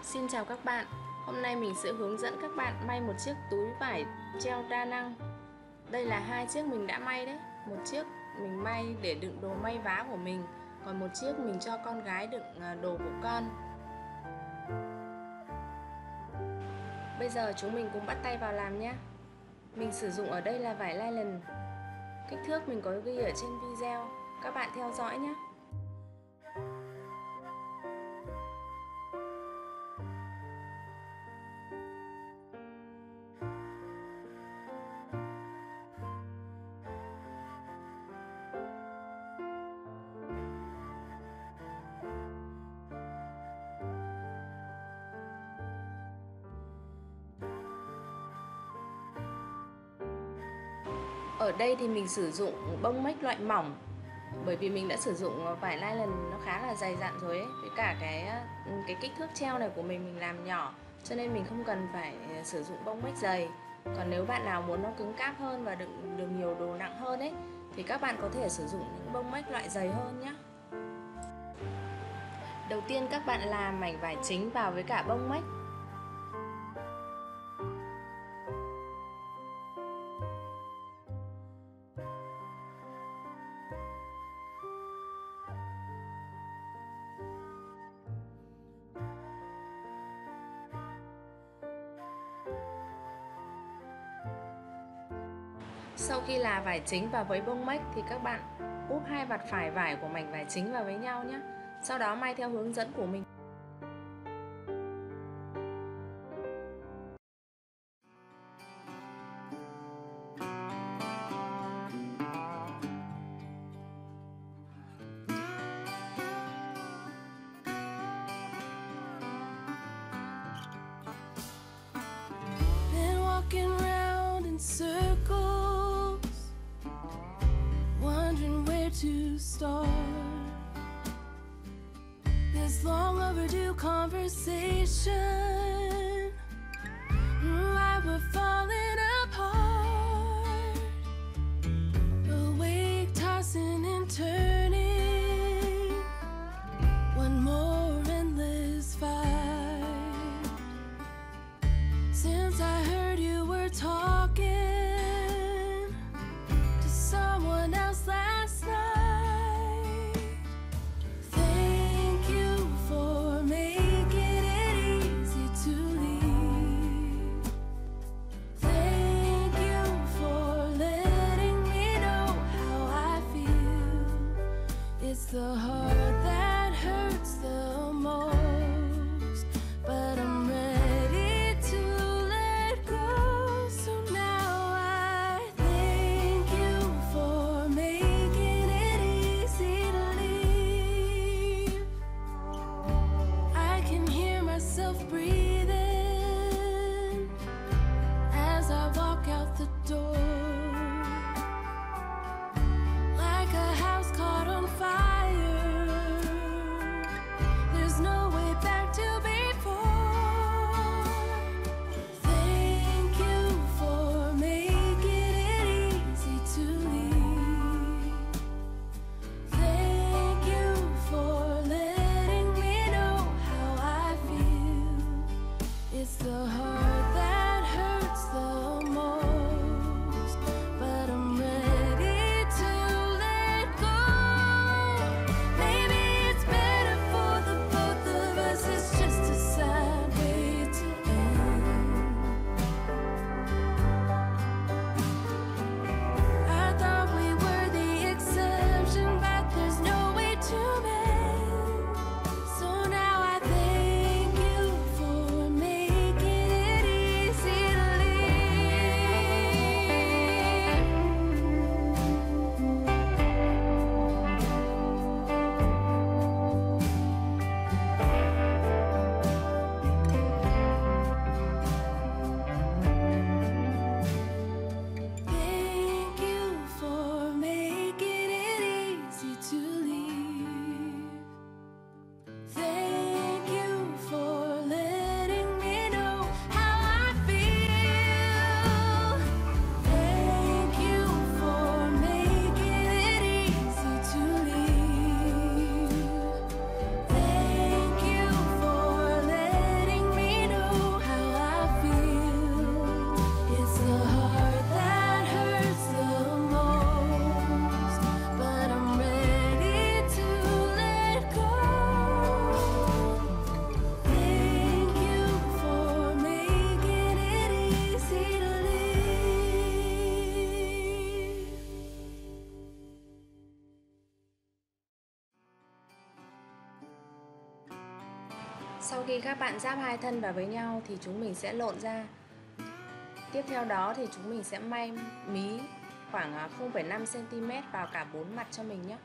Xin chào các bạn. Hôm nay mình sẽ hướng dẫn các bạn may một chiếc túi vải treo đa năng. Đây là hai chiếc mình đã may đấy. Một chiếc mình may để đựng đồ may vá của mình, còn một chiếc mình cho con gái đựng đồ của con. Bây giờ chúng mình cùng bắt tay vào làm nhé. Mình sử dụng ở đây là vải nylon. Kích thước mình có ghi ở trên video. Các bạn theo dõi nhé. Ở đây thì mình sử dụng bông mách loại mỏng, bởi vì mình đã sử dụng vải nylon nó khá là dày dặn rồi ấy. Với cả cái kích thước treo này của mình làm nhỏ, cho nên mình không cần phải sử dụng bông mách dày. Còn nếu bạn nào muốn nó cứng cáp hơn và đựng được nhiều đồ nặng hơn ấy, thì các bạn có thể sử dụng những bông mách loại dày hơn nhé. Đầu tiên các bạn làm mảnh vải chính vào với cả bông mách. Sau khi là vải chính vào với bông mách thì các bạn úp hai mặt phải vải của mảnh vải chính vào với nhau nhé. Sau đó may theo hướng dẫn của mình. To start this long overdue conversation. Why we're falling apart, awake, tossing and turning, one more endless fight. Since I heard you were talking to someone else last night, to Sau khi các bạn ráp hai thân vào với nhau thì chúng mình sẽ lộn ra. Tiếp theo đó thì chúng mình sẽ may mí khoảng 0,5 cm vào cả 4 mặt cho mình nhé.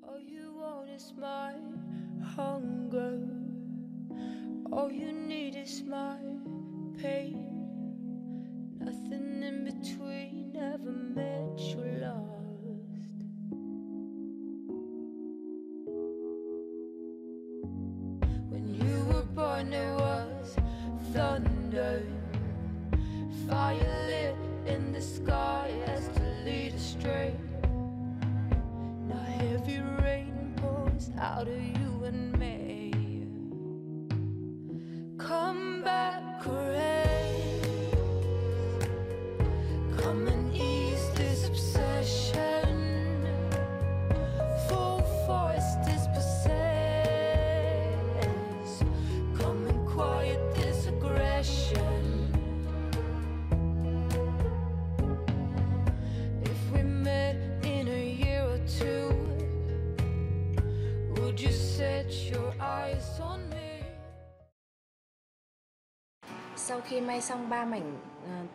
All you want is my hunger. All you need is my pain. Nothing in between ever met you lost. When you were born there was thunder, fire lit in the sky as to lead astray. Now heavy rain pours out of you and me. Come back, rain. Come and ease this obsession. Full force dispossess. Come and quiet this aggression. If we met in a year or two, would you set your eyes on me? Sau khi may xong 3 mảnh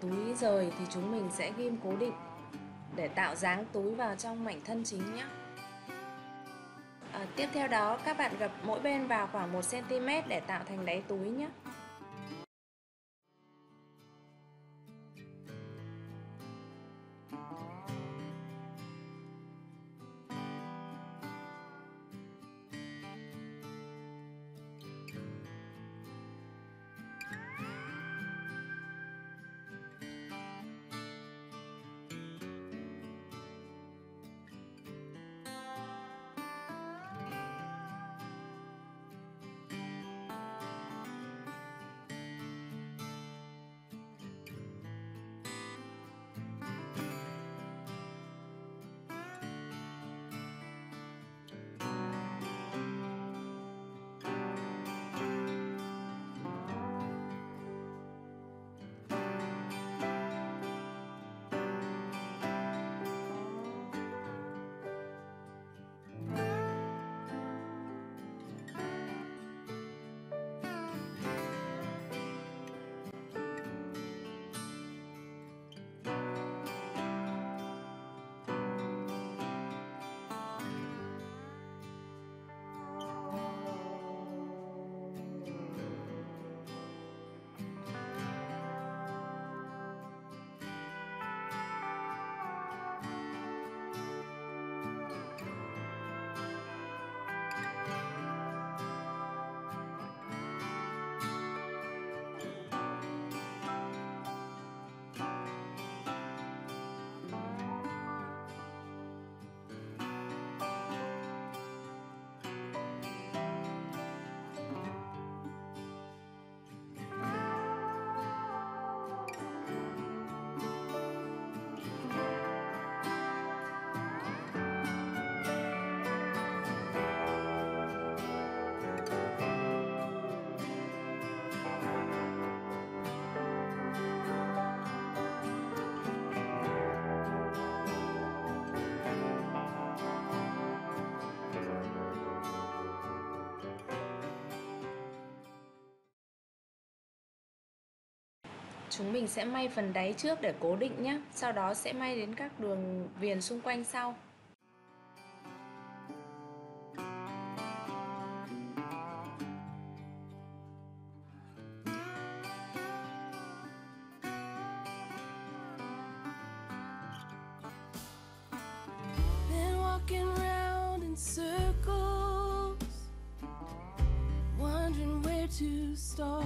túi rời thì chúng mình sẽ ghim cố định để tạo dáng túi vào trong mảnh thân chính nhé. Tiếp theo đó các bạn gập mỗi bên vào khoảng 1 cm để tạo thành đáy túi nhé. Chúng mình sẽ may phần đáy trước để cố định nhé. Sau đó sẽ may đến các đường viền xung quanh sau. Been walking round in circles, wondering where to start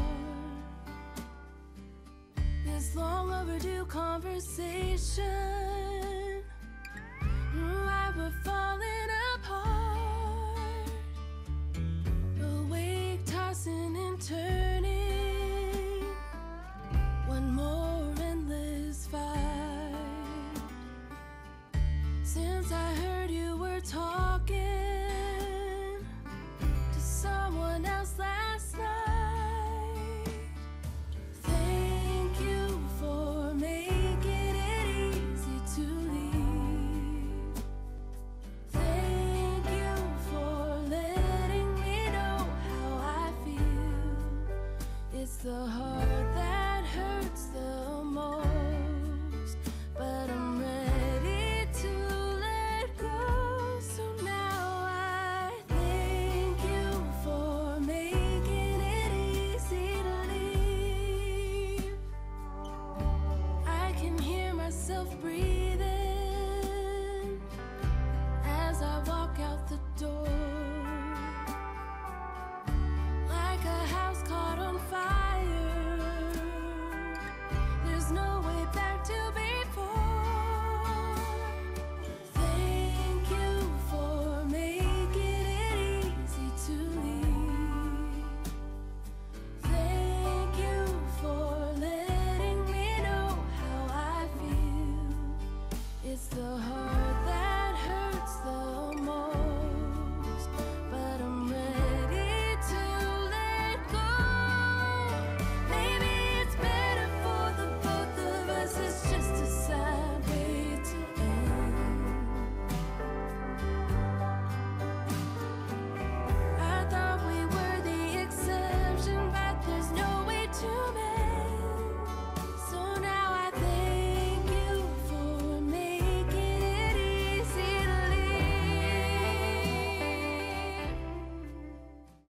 this long overdue conversation. Why we're falling apart, awake, tossing and turning, one more endless fight. Since I heard you were talking,